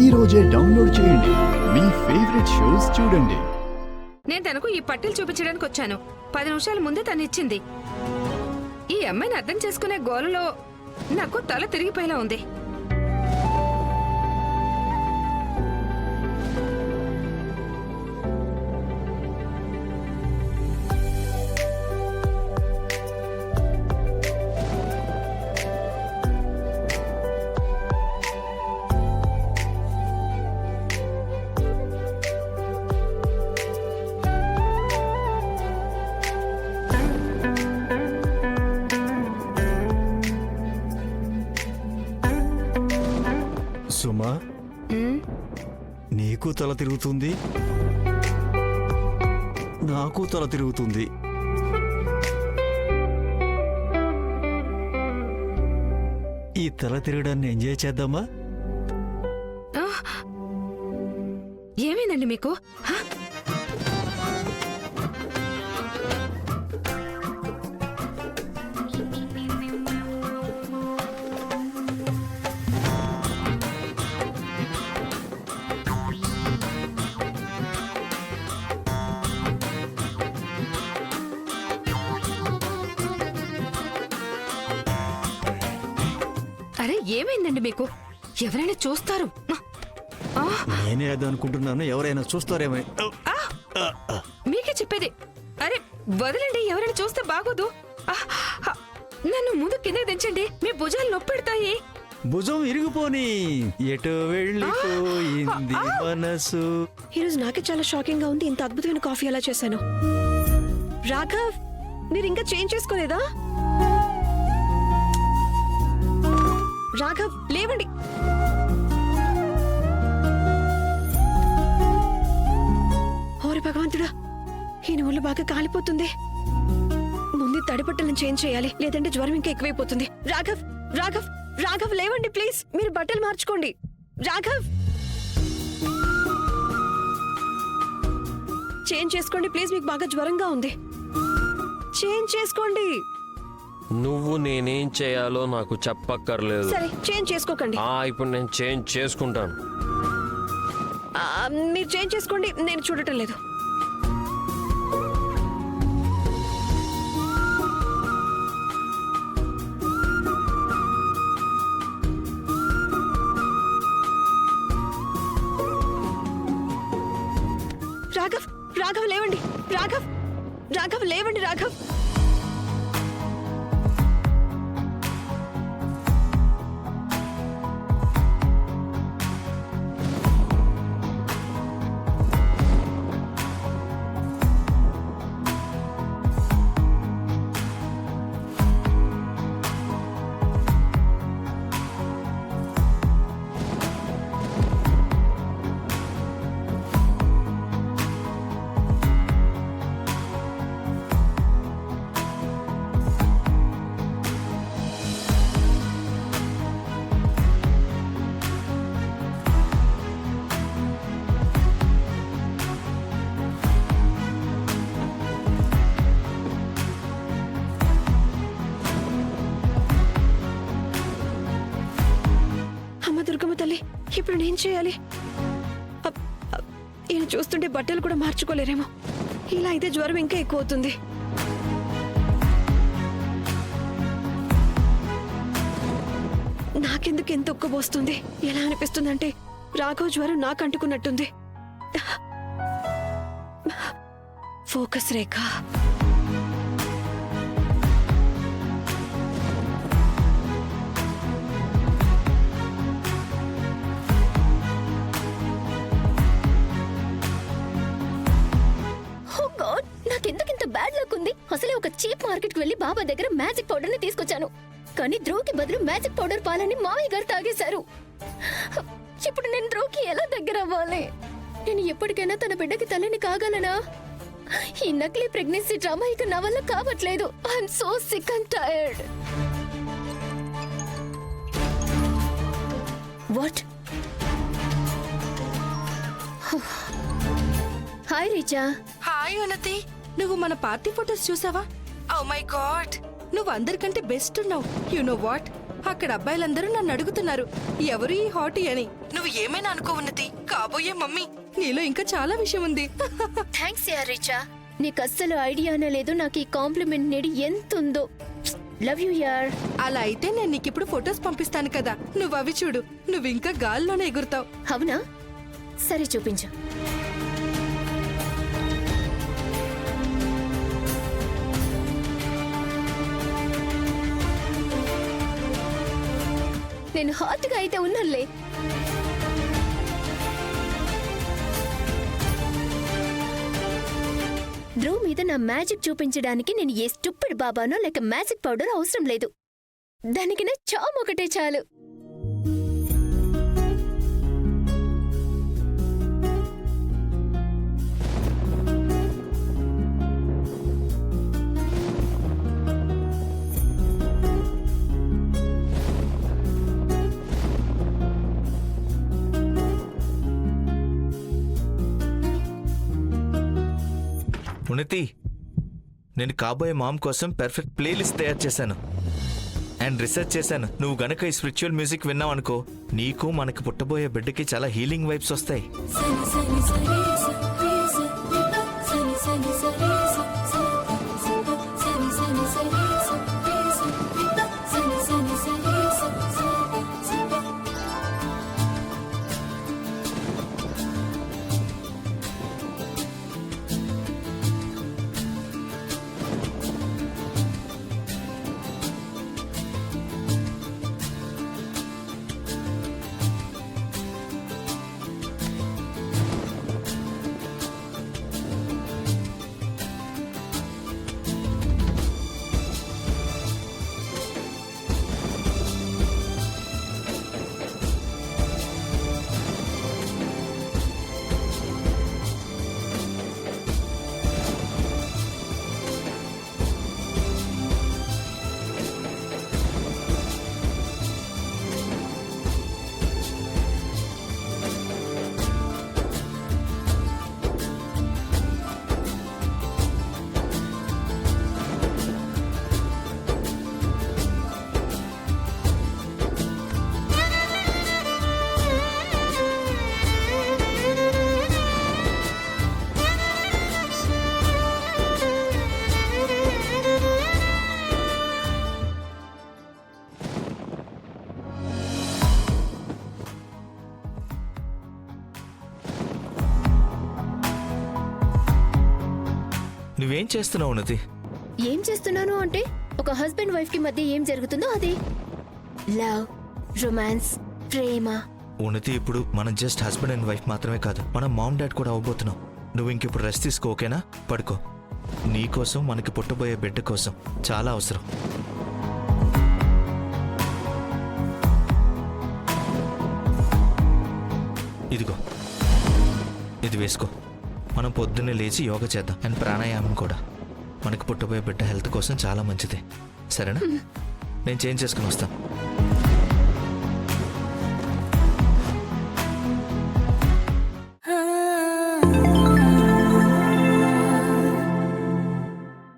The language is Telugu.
ఈ రోజే డౌన్లోడ్ చేయండి. మీ ఫేవరెట్ షోస్ చూడండి. నేను తనకు ఈ పట్టీలు చూపించడానికి వచ్చాను. 10 నిమిషాల ముందే తను ఇచ్చింది. ఈ అమ్మాయిని అర్థం చేసుకునే గోలలో నాకు తల తిరిగిపోయేలా ఉంది. సుమా, నీకు తల తిరుగుతుంది, నాకు తల తిరుగుతుంది. ఈ తల తిరగడాన్ని ఎంజాయ్ చేద్దామా? ఏమైందండి మీకు? అరే ఏమైందండి మీకు? ఎవరైనా చూస్తారు. నేనే అది అనుకుంటున్నాను, ఎవరైనా చూస్తారేమో. మీకే చెప్పేది. అరే వదలండి, ఎవరైనా చూస్తే బాగోదు. నన్ను ముందు కింద దించండి, మీ భుజాలు నొప్పెడతాయి. భుజం ఇరిగిపోని ఎటు వెళ్ళిపోయింది మనసు. ఈరోజు నాకే చాలా షాకింగ్ గా ఉంది. ఇంత అద్భుతమైన కాఫీ ఎలా చేశాను? రాఘవ్, మీరు ఇంకా చేంజ్ చేసుకోలేదా? రాఘవ్ లేవండి. ఓరి భగవంతుడా, ఈయన ఒళ్ళు బాగా కాలిపోతుంది. ముందు తడిబట్టలను చేంజ్ చేయాలి, లేదంటే జ్వరం ఇంకా ఎక్కువైపోతుంది. రాఘవ్ రాఘవ్ రాఘవ్ లేవండి ప్లీజ్. మీరు బట్టలు మార్చుకోండి. రాఘవ్ చేంజ్ చేసుకోండి ప్లీజ్, మీకు బాగా జ్వరంగా ఉంది. చేంజ్ చేసుకోండి. నువ్వు నేనేం చేయాలో నాకు చెప్పక్కర్లేదు. సరే చేంజ్ చేసుకోకండి. ఇప్పుడు నేను చేంజ్ చేసుకుంటాను. మీరు చేంజ్ చేసుకోండి, నేను చూడటం లేదు. రాఘవ్ రాఘవ్ లేవండి. రాఘవ్ రాఘవ్ లేవండి. రాఘవ్ దుర్గమ్మ తల్లి, ఇప్పుడు నేను చేయాలి? ఈయన చూస్తుంటే బట్టలు కూడా మార్చుకోలేరేమో. ఇలా అయితే జ్వరం ఇంకా ఎక్కువ అవుతుంది. నాకెందుకు ఎంత ఒక్కబోస్తుంది? ఎలా అనిపిస్తుందంటే రాఘవ్ జ్వరం నాకు అంటుకున్నట్టుంది. ఫోకస్ రేఖ. నాకెందుకింత బ్యాడ్ లక్ ఉంది? అసలే ఒక చీప్ మార్కెట్ కి వెళ్లి బాబా దగ్గర మ్యాజిక్ పౌడర్ ని తీసుకొచ్చాను. కానీ ధ్రువ్కి బదులు మ్యాజిక్ పౌడర్ పాలని మావయ్య గారు తాగేశారు. ఇప్పుడు నేను ధ్రువ్కి ఎలా దగ్గర అవ్వాలి? నేను ఎప్పటికైనా తన బిడ్డకి తల్లిని కాగలనా? ఈ నకిలీ ప్రెగ్నెన్సీ డ్రామా ఇక నా వల్ల కావట్లేదు. I'm so sick and tired. What? Hi Richa. Hi Unnati, నువ్వు మన పార్టీ ఫోటోస్ చూసావా? ఓ మై గాడ్, నువ్వు అందరికంటే బెస్ట్ ఉన్నావు. యు నో వాట్, అక్కడ అబ్బాయిలందరూ నన్ను అడుగుతున్నారు ఎవరు ఈ హాటీ అని. నువ్వు ఏమైనా అనుకో ఉన్నతి, కాబోయే మమ్మీ, నీలో ఇంకా చాలా విషయం ఉంది. థ్యాంక్స్ యార్ రిచా. నీకు అస్సలు ఐడియానే లేదు నాకు ఈ కాంప్లిమెంట్ నేడి ఎంతుందో. లవ్ యూ యార్. అలా అయితే నేను నీకిప్పుడు ఫొటోస్ పంపిస్తాను కదా, నువ్వు అవి చూడు. నువ్వు ఇంకా గాల్లోనే ఎగురుతావు. అవునా? సరే చూపించు. నేను హాట్గా అయితే ఉన్నానులే. ధ్రువ్ మీద నా మ్యాజిక్ చూపించడానికి నేను ఏ స్టూపిడ్ బాబానో లేక మ్యాజిక్ పౌడర్ అవసరం లేదు. దానికి నా చామ్ ఒకటే చాలు. ఉన్నతి, నేను కాబోయే మామ్ కోసం పర్ఫెక్ట్ ప్లేలిస్ట్ తయారు చేశాను అండ్ రీసెర్చ్ చేశాను. నువ్వు గనక ఈ స్పిరిచువల్ మ్యూజిక్ విన్నావు అనుకో, నీకు మనకి పుట్టబోయే బిడ్డకి చాలా హీలింగ్ వైబ్స్ వస్తాయి. నువ్వేం చేస్తున్నావు ఉన్నతి? ఏం చేస్తున్నాను అంటే ఒక హస్బెండ్ వైఫ్ కి మధ్య ఏం జరుగుతుందో అదే. లవ్, రొమాన్స్, ప్రేమ. ఉన్నతి, ఇప్పుడు మనం జస్ట్ హస్బెండ్ అండ్ వైఫ్ మాత్రమే కాదు, మనం మామ్ డాడ్ కూడా అవ్వబోతున్నాం. నువ్వు ఇంకిప్పుడు రెస్ట్ తీసుకో, ఓకేనా? పడుకో. నీ కోసం, మనకి పుట్టబోయే బిడ్డ కోసం చాలా అవసరం. ఇదిగో, ఇది వేసుకో. మనం పొద్దున్నే లేచి యోగా చేద్దాం అండ్ ప్రాణాయామం కూడా. మనకి పుట్టబోయే బిడ్డ హెల్త్ కోసం చాలా మంచిది, సరేనా? నేను చేంజ్ చేసుకుని వస్తాను.